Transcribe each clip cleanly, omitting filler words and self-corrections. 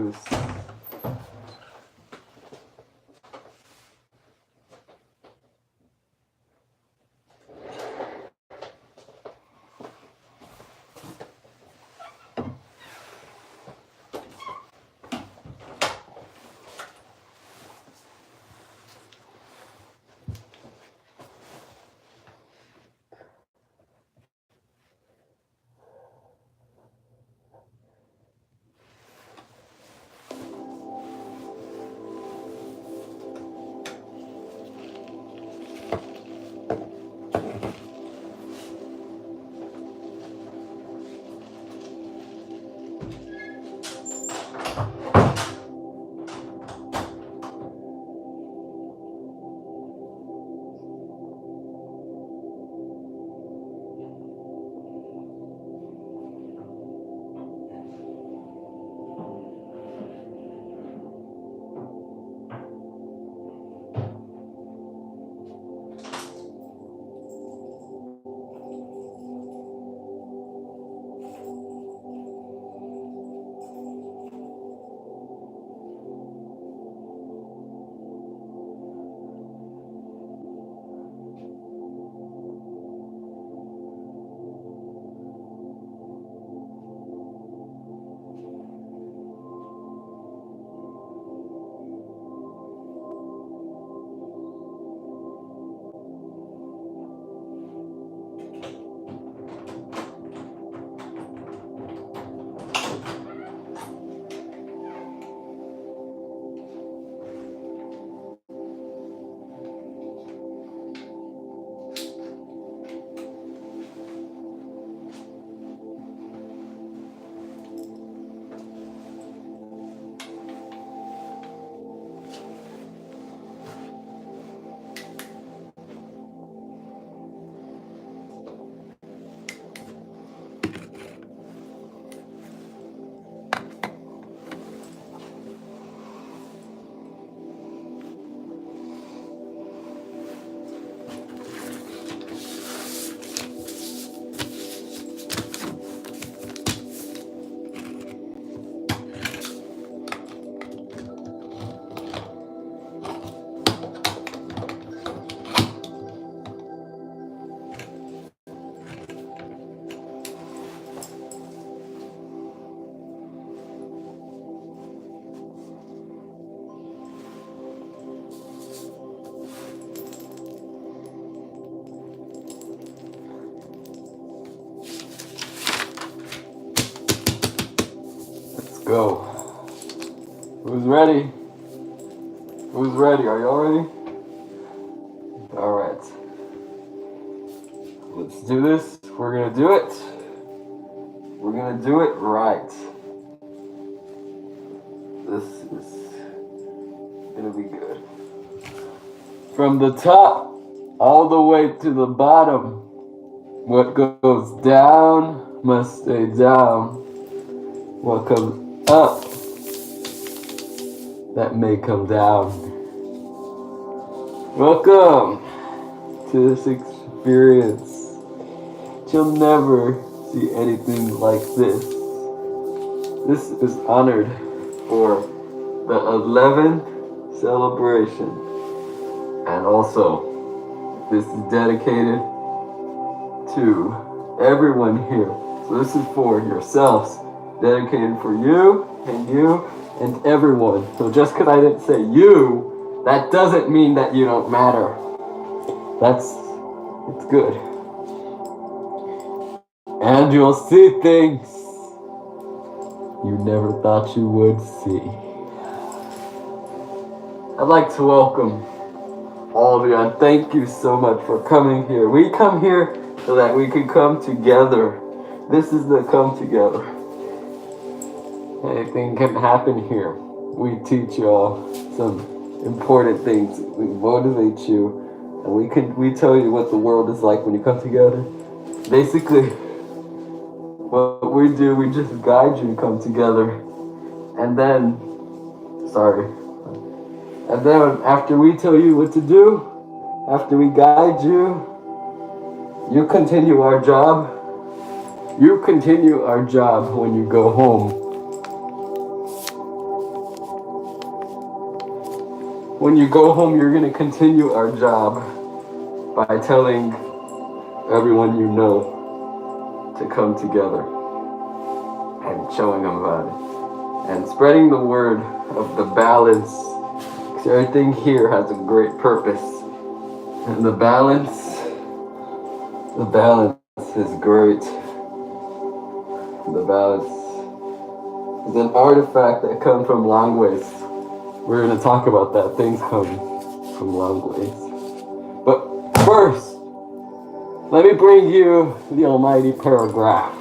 loose. Go. Who's ready? Who's ready? Are y'all ready? Alright. Let's do this. We're gonna do it. We're gonna do it right. This is gonna be good. From the top all the way to the bottom. What goes down must stay down. What comes up, that may come down. Welcome to this experience. You'll never see anything like this. This is honored for the 11th celebration. And also, this is dedicated to everyone here. So this is for yourselves. Dedicated for you and everyone. So just because I didn't say you, that doesn't mean that you don't matter. It's good. And you'll see things you never thought you would see. I'd like to welcome all of you and thank you so much for coming here. We come here so that we can come together. This is the come together. Anything can happen here. We teach y'all some important things. We motivate you, and we tell you what the world is like when you come together. Basically, what we do, we just guide you to come together. And then after we tell you what to do, after we guide you, you continue our job. You continue our job when you go home. when you go home, you're going to continue our job by telling everyone you know to come together and showing them about it and spreading the word of the balance. Because everything here has a great purpose, and the balance is great. The balance is an artifact that comes from long ways. We're going to talk about that. Things come from long ways. But first, let me bring you the almighty paragraph.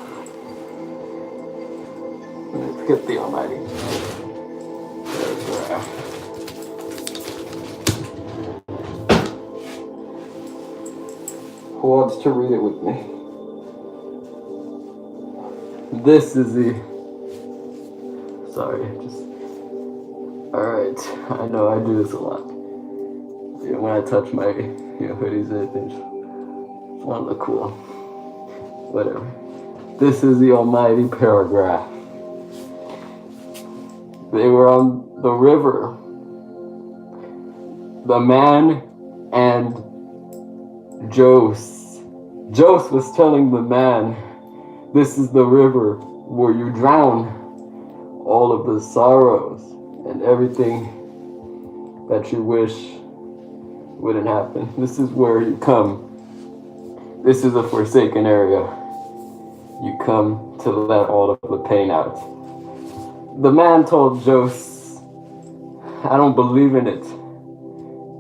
Let's get the almighty paragraph. Who wants to read it with me? This is the... Sorry, Alright, I know I do this a lot. When I touch my hoodies and things, it's want to look cool. Whatever. This is the almighty paragraph. They were on the river. The man and Jose was telling the man, this is the river where you drown all of the sorrows and everything that you wish wouldn't happen. This is where you come. This is a forsaken area. You come to let all of the pain out. The man told Jose, I don't believe in it.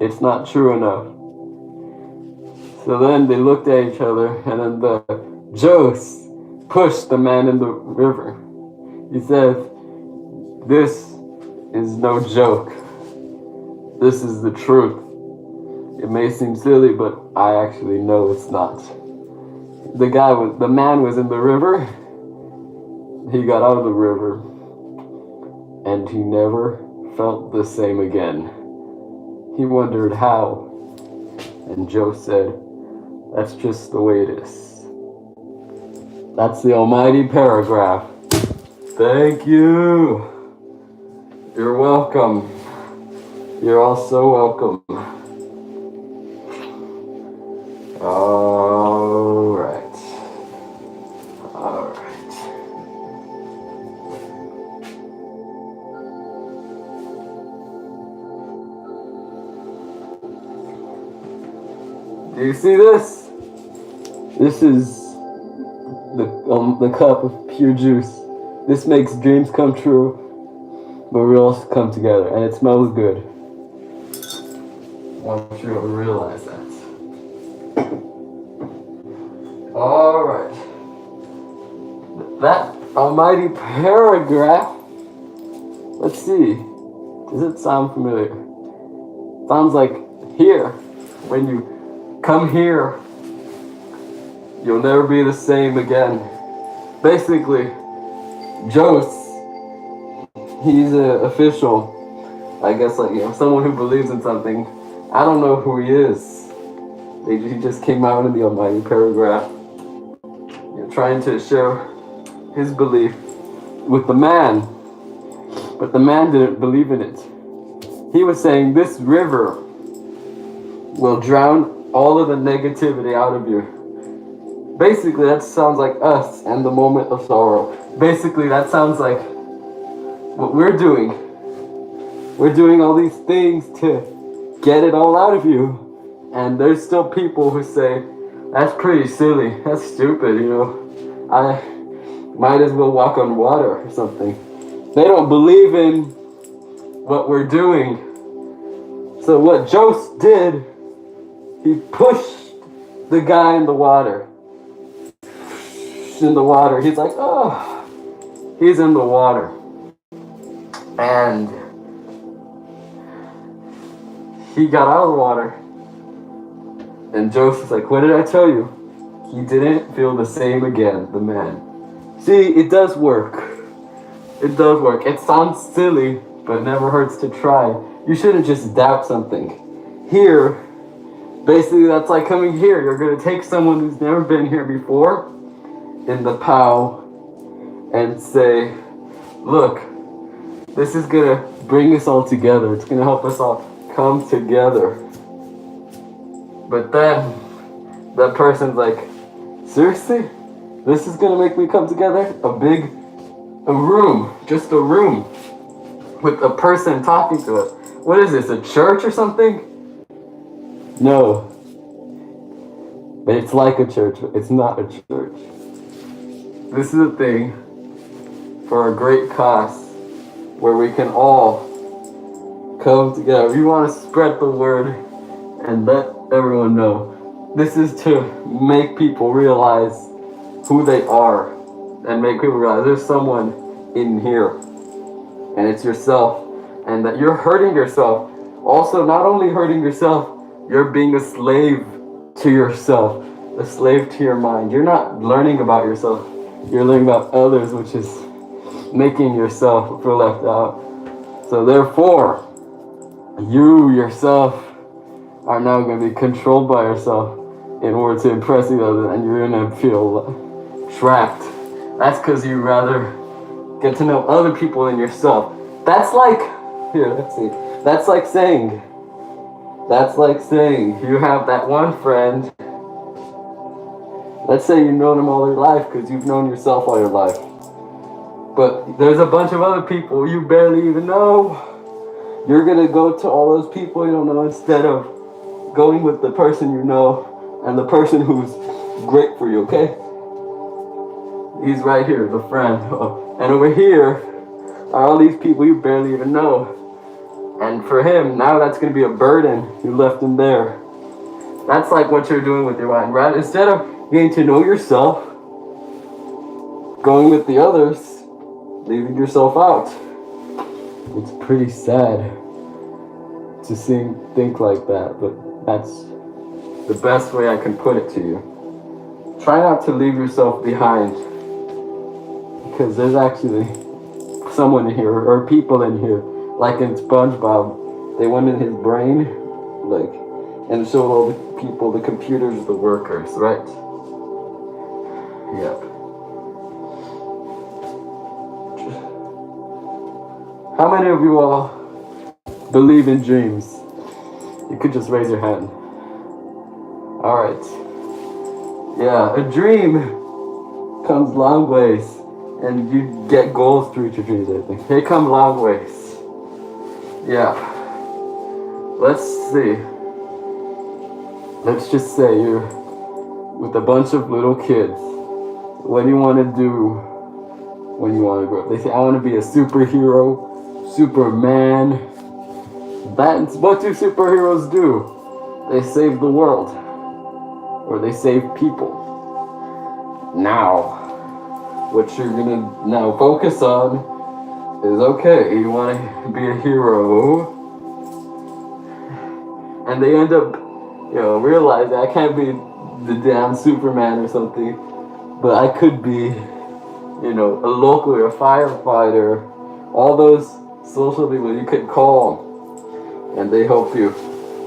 It's not true enough. So then they looked at each other, and then Jose pushed the man in the river. He said, this is no joke. This is the truth. It may seem silly, but I actually know it's not. The man was in the river. He got out of the river, and he never felt the same again. He wondered how, and Joe said, that's just the way it is. That's the almighty paragraph. Thank you. You're welcome. You're all so welcome. All right. Do you see this? This is the cup of pure juice. This makes dreams come true, but we all come together, and it smells good. I want you to realize that. All right. That almighty paragraph. Let's see. Does it sound familiar? Sounds like here. When you come here, you'll never be the same again. Basically, Jose, he's an official. I guess someone who believes in something. I don't know who he is. He just came out in the almighty paragraph, trying to share his belief with the man. But the man didn't believe in it. He was saying this river will drown all of the negativity out of you. Basically, that sounds like us and the moment of sorrow. Basically, that sounds like what we're doing. We're doing all these things to get it all out of you. And there's still people who say, that's pretty silly, that's stupid, I might as well walk on water or something. They don't believe in what we're doing. So what Jose did, he pushed the guy in the water. He's like, oh, he's in the water. And he got out of the water. And Joseph's like, what did I tell you? He didn't feel the same again, the man. See, it does work. It does work. It sounds silly, but it never hurts to try. You shouldn't just doubt something. Here, basically that's like coming here. You're going to take someone who's never been here before in the POW and say, look, this is going to bring us all together. It's going to help us all come together. But then that person's like, seriously? This is gonna make me come together? A room, just a room with a person talking to us. What is this, a church or something? No. But it's like a church, but it's not a church. This is a thing for a great cause where we can all come together. We want to spread the word and let everyone know. This is to make people realize who they are and make people realize there's someone in here and it's yourself, and that you're hurting yourself. Also, not only hurting yourself, you're being a slave to yourself, a slave to your mind. You're not learning about yourself, you're learning about others, which is making yourself feel left out. So therefore, you yourself are now going to be controlled by yourself in order to impress the others, and you're going to feel trapped. That's because you rather get to know other people than yourself. That's like, here, let's see. That's like saying you have that one friend. Let's say you've known him all your life because you've known yourself all your life. But there's a bunch of other people you barely even know. You're going to go to all those people you don't know instead of going with the person you know and the person who's great for you, okay? He's right here, the friend. And over here are all these people you barely even know. And for him, now that's going to be a burden. You left him there. That's like what you're doing with your mind, right? Instead of getting to know yourself, going with the others, leaving yourself out. It's pretty sad to think like that, but that's the best way I can put it to you. Try not to leave yourself behind, because there's actually someone in here, or people in here, like in SpongeBob. They went in his brain, like, and showed all the people, the computers, the workers, right? Yep. How many of you all believe in dreams? You could just raise your hand. Alright. Yeah, a dream comes long ways, and you get goals through your dreams, I think. They come long ways. Yeah. Let's see. Let's just say you're with a bunch of little kids. What do you want to do when you want to grow up? They say, I want to be a superhero, Superman. That's what do superheroes do? They save the world, or they save people. Now, what you're gonna now focus on is, okay, you want to be a hero, and they end up, realizing I can't be the damn Superman or something, but I could be, a local or a firefighter, all those social people you could call, and they help you.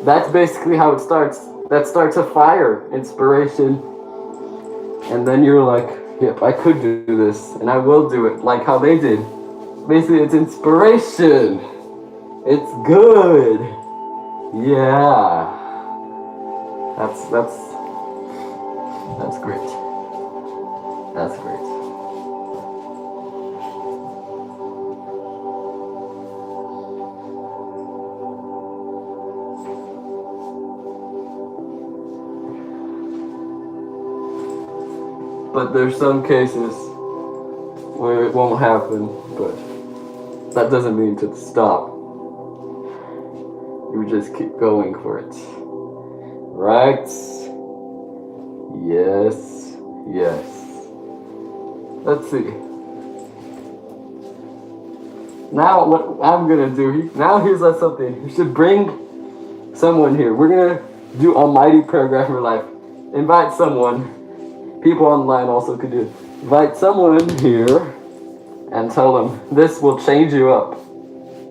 That's basically how it starts. That starts a fire, inspiration, and then you're like, yep, I could do this, and I will do it, like how they did. Basically, it's inspiration. It's good. Yeah. That's great. That's great. But there's some cases where it won't happen, but that doesn't mean to stop. You just keep going for it. Right? Yes. Yes. Let's see. Now what I'm gonna do, here's something. You should bring someone here. We're gonna do Almighty Paragraph of Your Life. Invite someone. People online also could do it. Invite someone here and tell them this will change you up.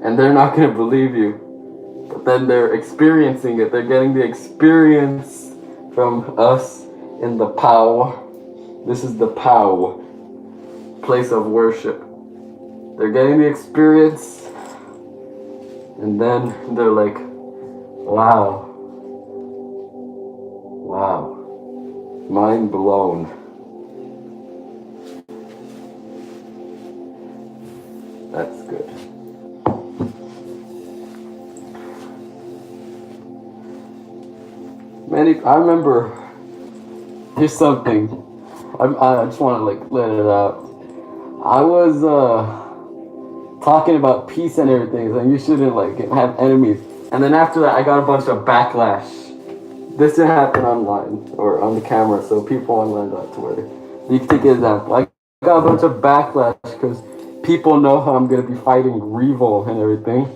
And they're not going to believe you. But then they're experiencing it. They're getting the experience from us in the POW. This is the POW, place of worship. They're getting the experience. And then they're like, Wow. Wow. Mind blown. That's good. I remember, here's something. I just want to like let it out. I was talking about peace and everything, and you shouldn't like have enemies. And then after that, I got a bunch of backlash. This didn't happen online or on the camera, so people online got Twitter. You can take an example. I got a bunch of backlash because people know how I'm gonna be fighting Revo and everything.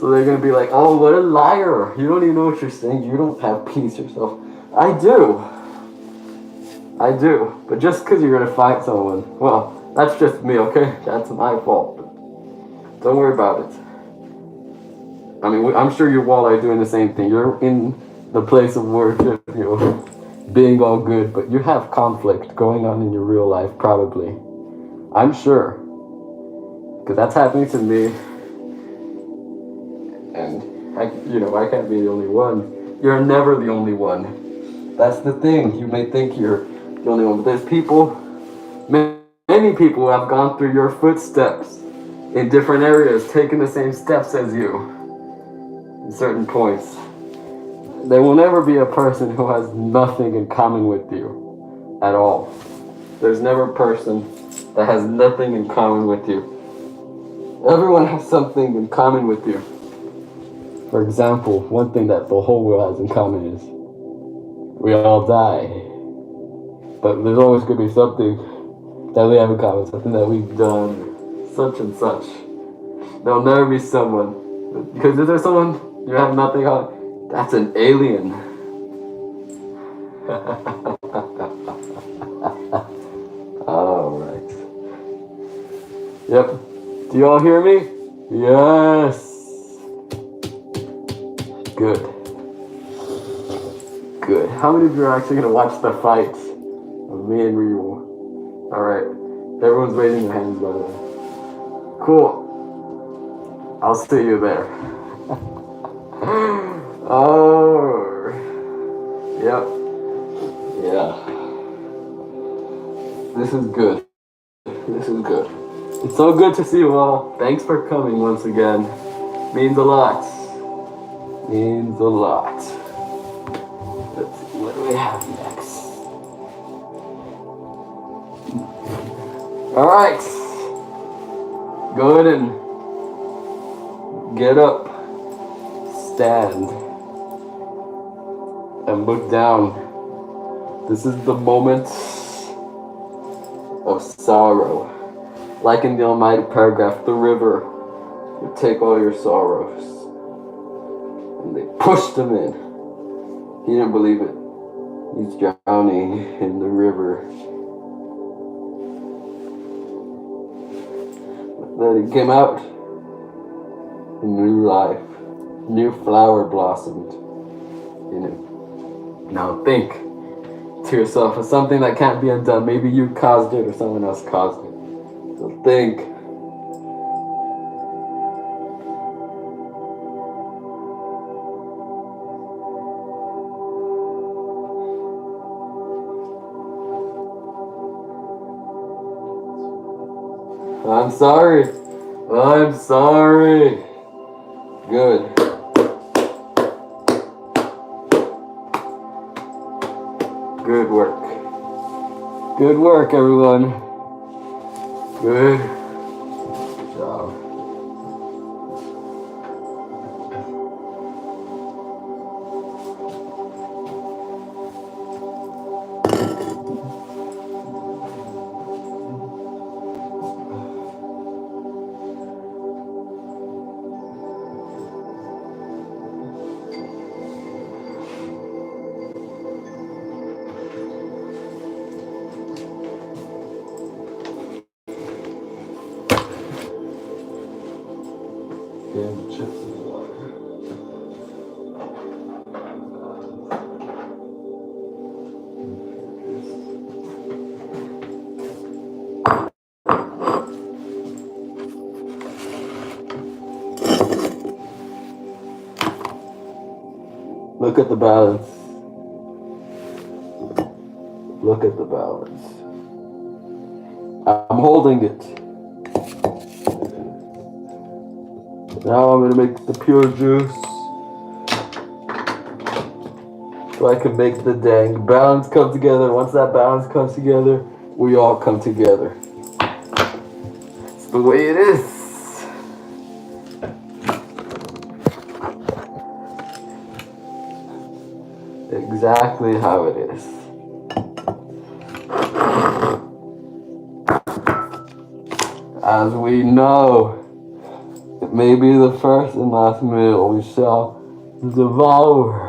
So they're gonna be like, "Oh, what a liar! You don't even know what you're saying. You don't have peace yourself." I do. But just because you're gonna fight someone, well, that's just me, okay? That's my fault. Don't worry about it. I mean, I'm sure you all are doing the same thing. You're in the place of worship, being all good, but you have conflict going on in your real life, probably. I'm sure. Because that's happening to me. And, I can't be the only one. You're never the only one. That's the thing. You may think you're the only one, but there's people, many people who have gone through your footsteps in different areas, taking the same steps as you in certain points. There will never be a person who has nothing in common with you at all. There's never a person that has nothing in common with you. Everyone has something in common with you. For example, one thing that the whole world has in common is we all die. But there's always going to be something that we have in common, something that we've done, such and such. There'll never be someone. Because if there's someone you have nothing on, that's an alien. Alright. Yep. Do you all hear me? Yes. Good. How many of you are actually going to watch the fight of me and Ryu? Alright. Everyone's raising their hands, by the way. Cool. I'll see you there. Oh. Yep. Yeah. This is good. It's so good to see you all. Thanks for coming once again. Means a lot. Let's see, what do we have next? Alright. Go ahead and get up. Stand. And look down. This is the moment of sorrow. Like in the Almighty paragraph, the river would take all your sorrows. And they pushed him in. He didn't believe it. He's drowning in the river. But then he came out. A new life. New flower blossomed in him. Now think to yourself of something that can't be undone. Maybe you caused it or someone else caused it. So think. I'm sorry. Good. Good work, everyone. Good job. Look at the balance. Look at the balance. I'm holding it. Now I'm gonna make the pure juice. So I can make the dang balance come together. Once that balance comes together, we all come together. It's the way it is. Exactly how it is. As we know, it may be the first and last meal we shall devour.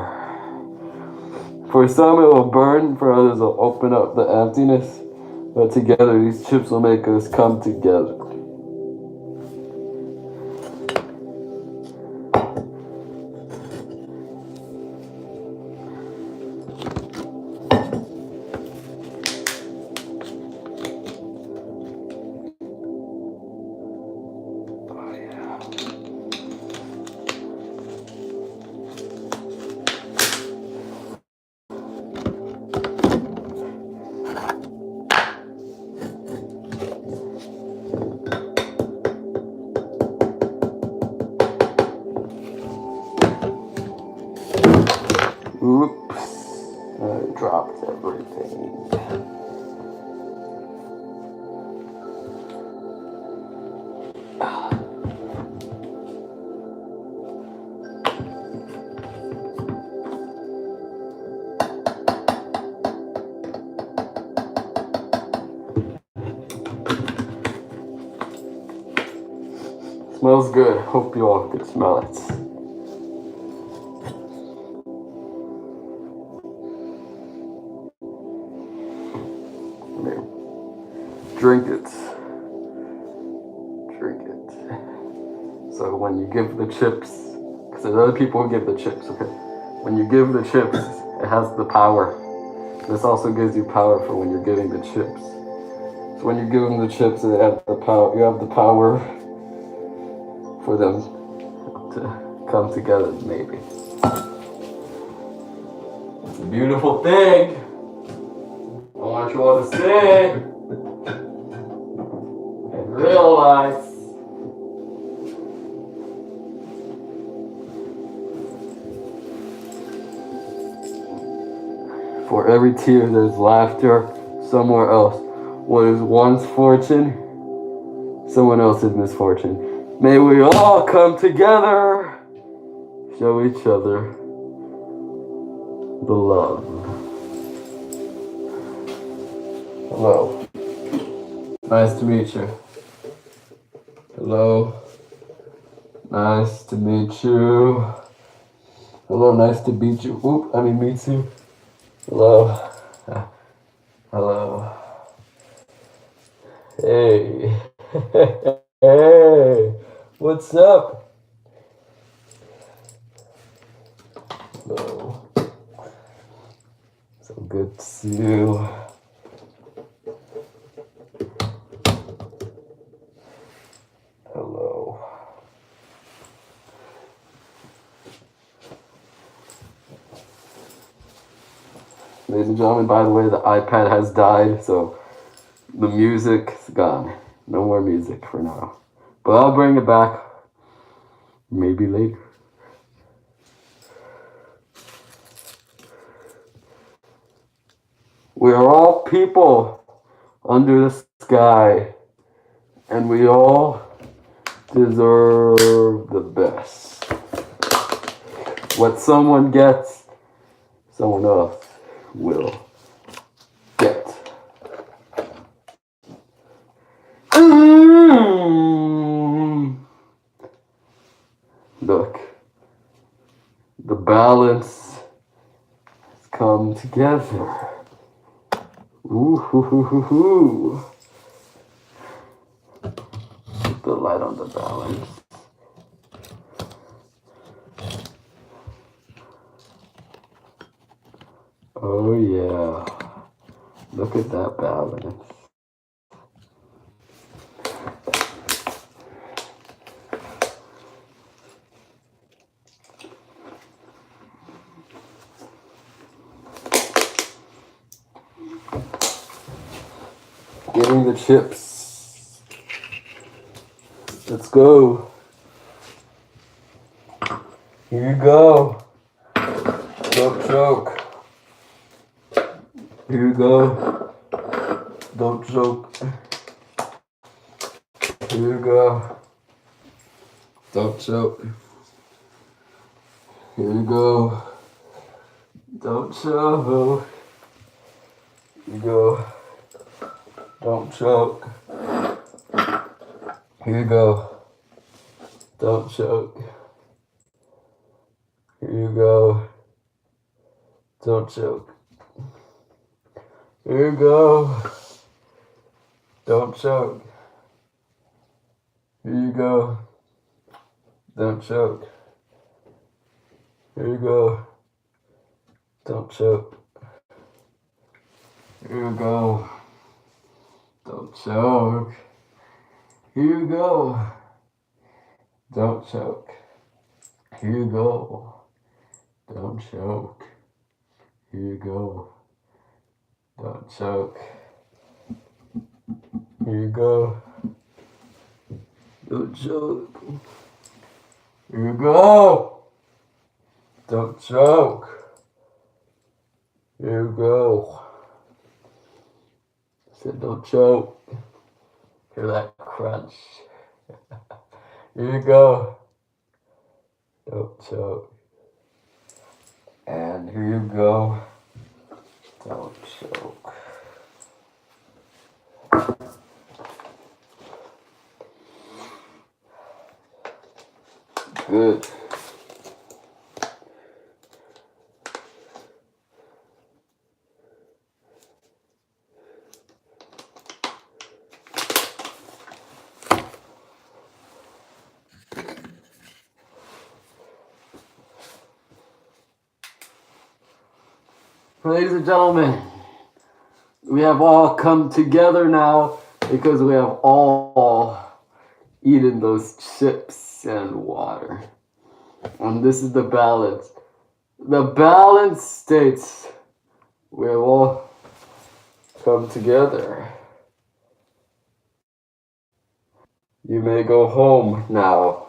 For some it will burn, for others it will open up the emptiness, but together these chips will make us come together. Oops, I dropped everything. Smells good. Hope you all can smell it. Drink it. Drink it. So when you give the chips, because there's other people who give the chips, okay? When you give the chips, it has the power. This also gives you power for when you're giving the chips. So when you give them the chips, they have the power. You have the power for them to come together, maybe. It's a beautiful thing. I want you all to see and realize for every tear there's laughter somewhere else. What is one's fortune, someone else's misfortune. May we all come together, show each other the love. Hello. Nice to meet you. Hello. Nice to meet you. Hello, nice to meet you. Oop, I mean meet you. Hello. Hello. Hey. Hey. What's up? Hello. So good to see you. Hello. Ladies and gentlemen, by the way, the iPad has died, so the music's gone. No more music for now. But I'll bring it back maybe later. We are all people under the sky, and we all deserve the best. What someone gets, someone else will get. Look, the balance has come together. Ooh. Put the light on the balance. Oh yeah. Look at that balance. Give me the chips. Let's go. Here you go. Don't choke. Here you go. Don't choke. Here you go. Don't choke. Here you go. Don't choke. Here you go. Don't choke. Here you go. Don't choke. Here you go. Don't choke. Here you go. Don't choke. Here you go. Don't choke. Here you go. Don't choke. Here you go. Don't choke. Here you go. Don't choke. Here you go. Don't choke. Here you go. Don't choke. Here you go. Don't choke. Here you go. Don't choke. Here you go. I said don't choke. Hear that crunch. Here you go. Don't choke. And here you go. Don't choke. Good. Ladies and gentlemen, we have all come together now because we have all eaten those chips and water. And this is the balance. The balance states we have all come together. You may go home now.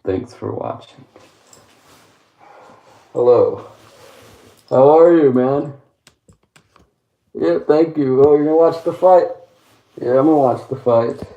Thanks for watching. Hello. How are you, man? Yeah, thank you. Oh, you're gonna watch the fight? Yeah, I'm gonna watch the fight.